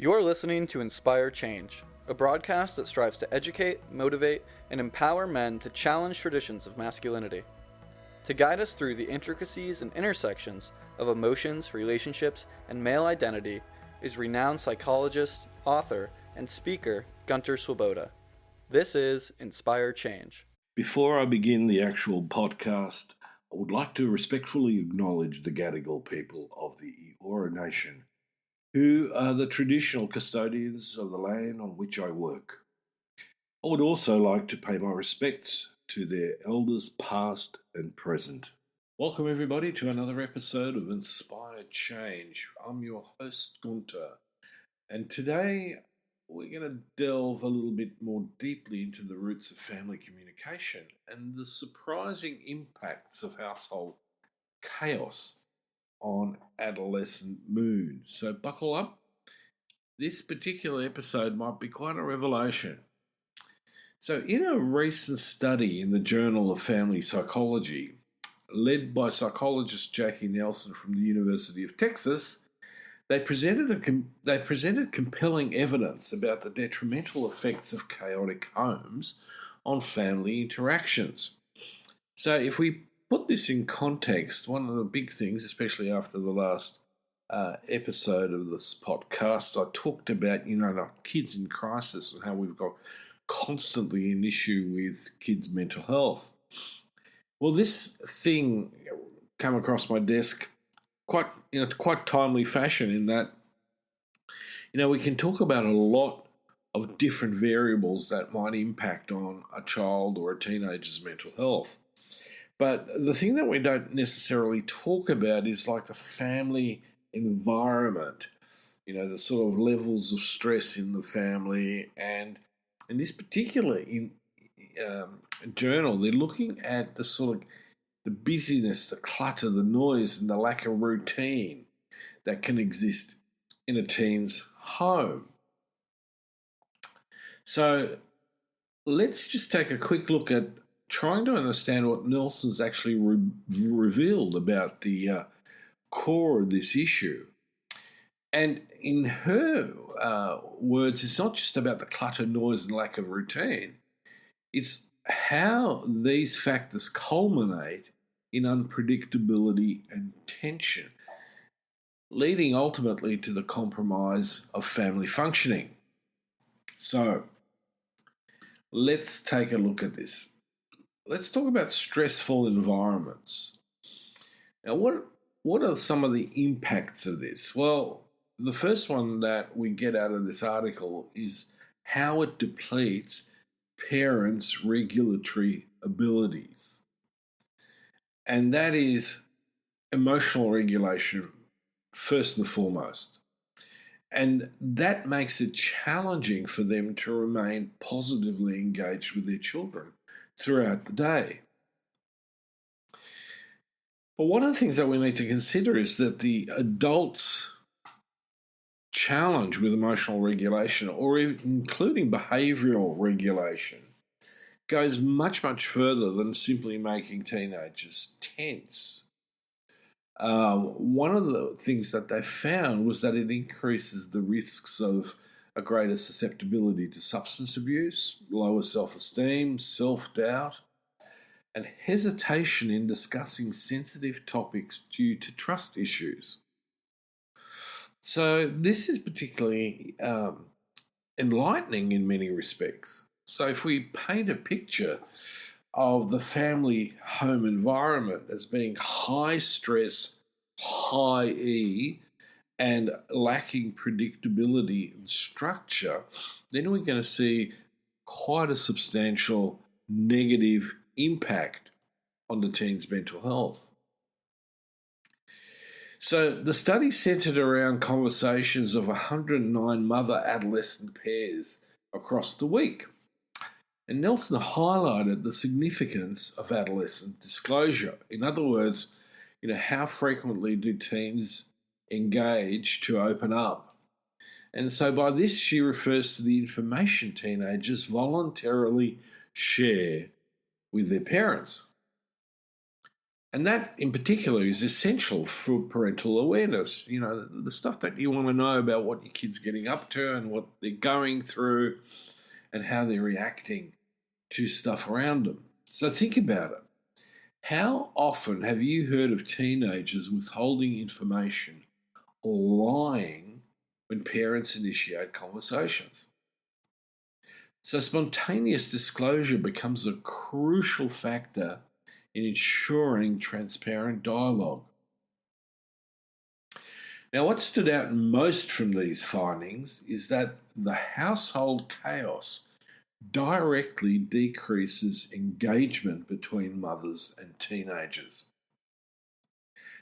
You're listening to Inspire Change, a broadcast that strives to educate, motivate, and empower men to challenge traditions of masculinity. To guide us through the intricacies and intersections of emotions, relationships, and male identity is renowned psychologist, author, and speaker Gunter Swoboda. This is Inspire Change. Before I begin the actual podcast, I would like to respectfully acknowledge the Gadigal people of the Eora Nation, who are the traditional custodians of the land on which I work. I would also like to pay my respects to their elders past and present. Welcome everybody to another episode of Inspire Change. I'm your host Gunter, and today we're going to delve a little bit more deeply into the roots of family communication and the surprising impacts of household chaos on adolescent mood. So buckle up. This particular episode might be quite a revelation. So in a recent study in the Journal of Family Psychology, led by psychologist Jackie Nelson from the University of Texas, they presented compelling evidence about the detrimental effects of chaotic homes on family interactions. So if we put this in context, one of the big things, especially after the last episode of this podcast, I talked about, like kids in crisis and how we've got constantly an issue with kids' mental health. Well, this thing came across my desk quite timely fashion in that, we can talk about a lot of different variables that might impact on a child or a teenager's mental health. But the thing that we don't necessarily talk about is like the family environment, the sort of levels of stress in the family. And in this particular journal, they're looking at the sort of the busyness, the clutter, the noise, and the lack of routine that can exist in a teen's home. So let's just take a quick look at trying to understand what Nelson's actually revealed about the core of this issue. And in her words, it's not just about the clutter, noise, and lack of routine. It's how these factors culminate in unpredictability and tension, leading ultimately to the compromise of family functioning. So let's take a look at this. Let's talk about stressful environments. Now, what are some of the impacts of this? Well, the first one that we get out of this article is how it depletes parents' regulatory abilities. And that is emotional regulation, first and foremost. And that makes it challenging for them to remain positively engaged with their children throughout the day. But one of the things that we need to consider is that the adult's challenge with emotional regulation, or including behavioural regulation, goes much, much further than simply making teenagers tense. One of the things that they found was that it increases the risks of a greater susceptibility to substance abuse, lower self-esteem, self-doubt, and hesitation in discussing sensitive topics due to trust issues. So this is particularly enlightening in many respects. So if we paint a picture of the family home environment as being high stress, high E, and lacking predictability and structure, then we're going to see quite a substantial negative impact on the teen's mental health. So the study centered around conversations of 109 mother-adolescent pairs across the week. And Nelson highlighted the significance of adolescent disclosure. In other words, how frequently do teens engage to open up? And so by this, she refers to the information teenagers voluntarily share with their parents. And that, in particular, is essential for parental awareness. You know, the stuff that you want to know about what your kid's getting up to and what they're going through and how they're reacting to stuff around them. So think about it. How often have you heard of teenagers withholding information or lying when parents initiate conversations? So spontaneous disclosure becomes a crucial factor in ensuring transparent dialogue. Now, what stood out most from these findings is that the household chaos directly decreases engagement between mothers and teenagers.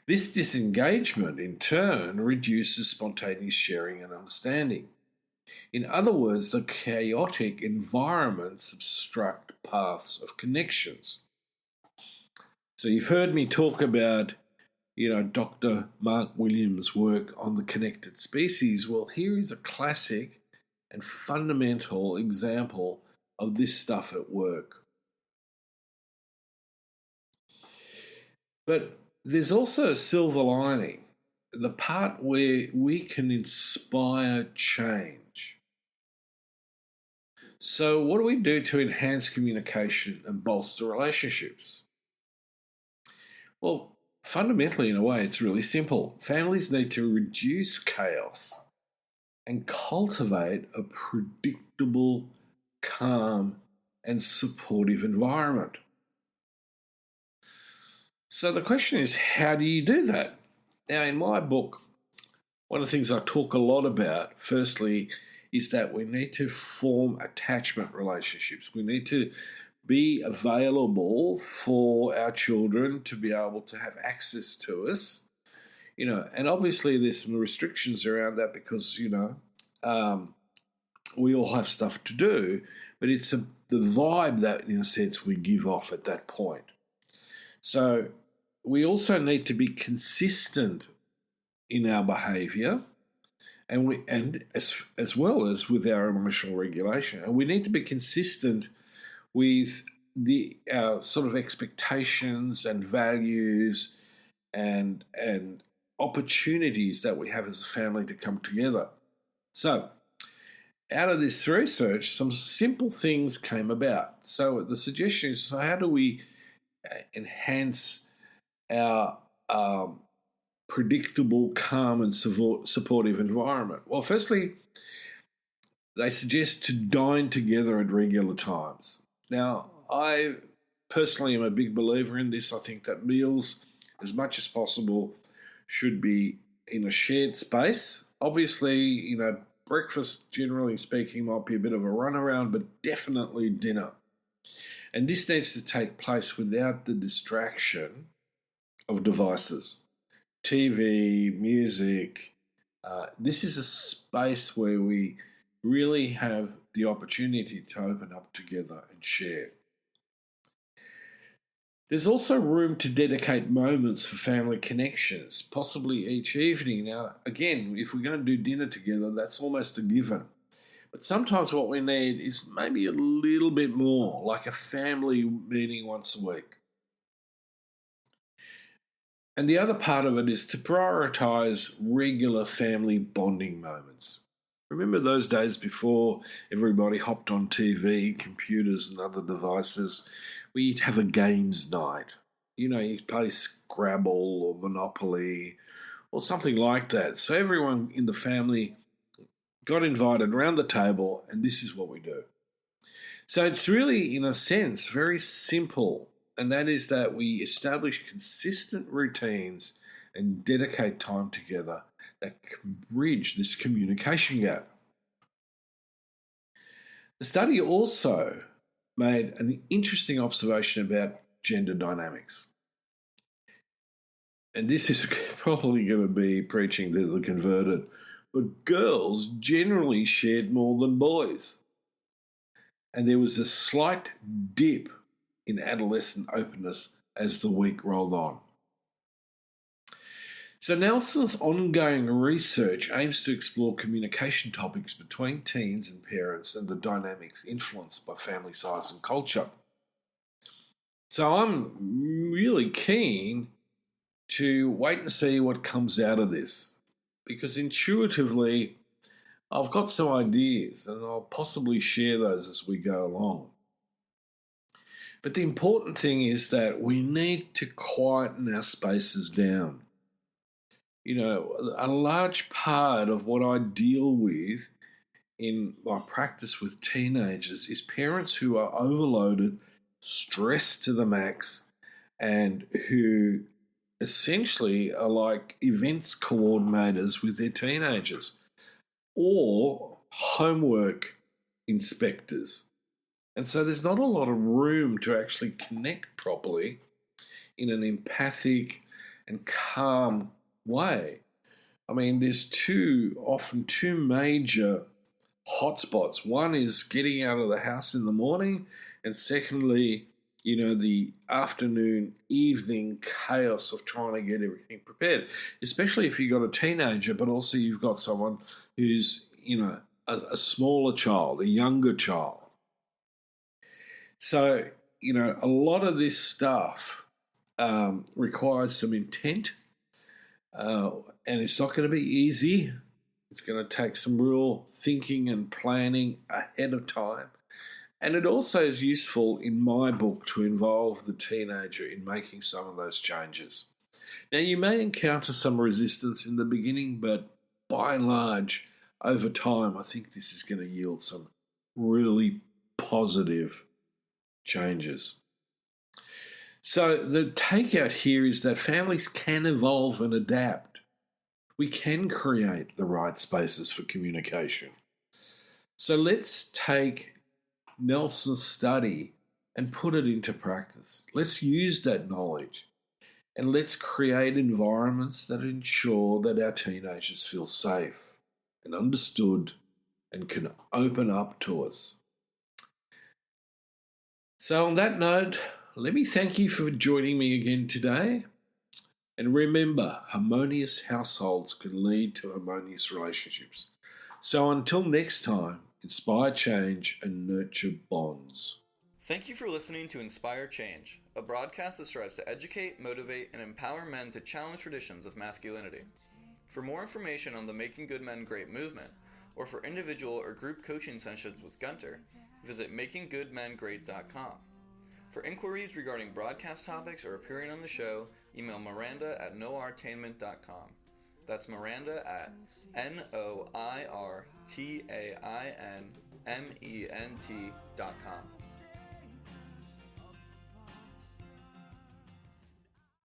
This disengagement, in turn, reduces spontaneous sharing and understanding. In other words, the chaotic environments obstruct paths of connections. So you've heard me talk about, Dr. Mark Williams' work on the connected species. Well, here is a classic and fundamental example of this stuff at work. But there's also a silver lining, the part where we can inspire change. So what do we do to enhance communication and bolster relationships? Well, fundamentally, in a way, it's really simple. Families need to reduce chaos and cultivate a predictable, calm, and supportive environment. So the question is, how do you do that? Now, in my book, one of the things I talk a lot about, firstly, is that we need to form attachment relationships. We need to be available for our children to be able to have access to us, and obviously there's some restrictions around that because, we all have stuff to do, but it's the vibe that, in a sense, we give off at that point. So we also need to be consistent in our behaviour, and as well as with our emotional regulation, and we need to be consistent with our sort of expectations and values and opportunities that we have as a family to come together. So, out of this research, some simple things came about. So the suggestion is, so how do we enhance our predictable, calm and supportive environment? Well, firstly, they suggest to dine together at regular times. Now, I personally am a big believer in this. I think that meals, as much as possible, should be in a shared space. Obviously, breakfast, generally speaking, might be a bit of a runaround, but definitely dinner. And this needs to take place without the distraction of devices. TV, music. This is a space where we really have the opportunity to open up together and share. There's also room to dedicate moments for family connections, possibly each evening. Now, again, if we're going to do dinner together, that's almost a given. But sometimes what we need is maybe a little bit more, like a family meeting once a week. And the other part of it is to prioritise regular family bonding moments. Remember those days before everybody hopped on TV, computers and other devices? We'd have a games night. You'd play Scrabble or Monopoly or something like that. So everyone in the family got invited around the table, and this is what we do. So it's really, in a sense, very simple, and that is that we establish consistent routines and dedicate time together that can bridge this communication gap. The study also made an interesting observation about gender dynamics. And this is probably going to be preaching to the converted, but girls generally shared more than boys. And there was a slight dip in adolescent openness as the week rolled on. So Nelson's ongoing research aims to explore communication topics between teens and parents and the dynamics influenced by family size and culture. So I'm really keen to wait and see what comes out of this, because intuitively I've got some ideas and I'll possibly share those as we go along. But the important thing is that we need to quieten our spaces down. You know, a large part of what I deal with in my practice with teenagers is parents who are overloaded, stressed to the max, and who essentially are like events coordinators with their teenagers or homework inspectors. And so there's not a lot of room to actually connect properly in an empathic and calm way. I mean, there's often two major hotspots. One is getting out of the house in the morning, and secondly, the afternoon, evening chaos of trying to get everything prepared, especially if you've got a teenager, but also you've got someone who's, a smaller child, a younger child. So, a lot of this stuff requires some intent, and it's not going to be easy. It's going to take some real thinking and planning ahead of time. And it also is useful in my book to involve the teenager in making some of those changes. Now, you may encounter some resistance in the beginning, but by and large, over time, I think this is going to yield some really positive changes. So the takeout here is that families can evolve and adapt. We can create the right spaces for communication. So let's take Nelson's study and put it into practice. Let's use that knowledge and let's create environments that ensure that our teenagers feel safe and understood and can open up to us. So on that note, let me thank you for joining me again today. And remember, harmonious households can lead to harmonious relationships. So until next time, inspire change and nurture bonds. Thank you for listening to Inspire Change, a broadcast that strives to educate, motivate, and empower men to challenge traditions of masculinity. For more information on the Making Good Men Great movement, or for individual or group coaching sessions with Gunter, visit makinggoodmengreat.com. For inquiries regarding broadcast topics or appearing on the show, email Miranda@noirtainment.com. That's Miranda at NOIRTAINMENT.com.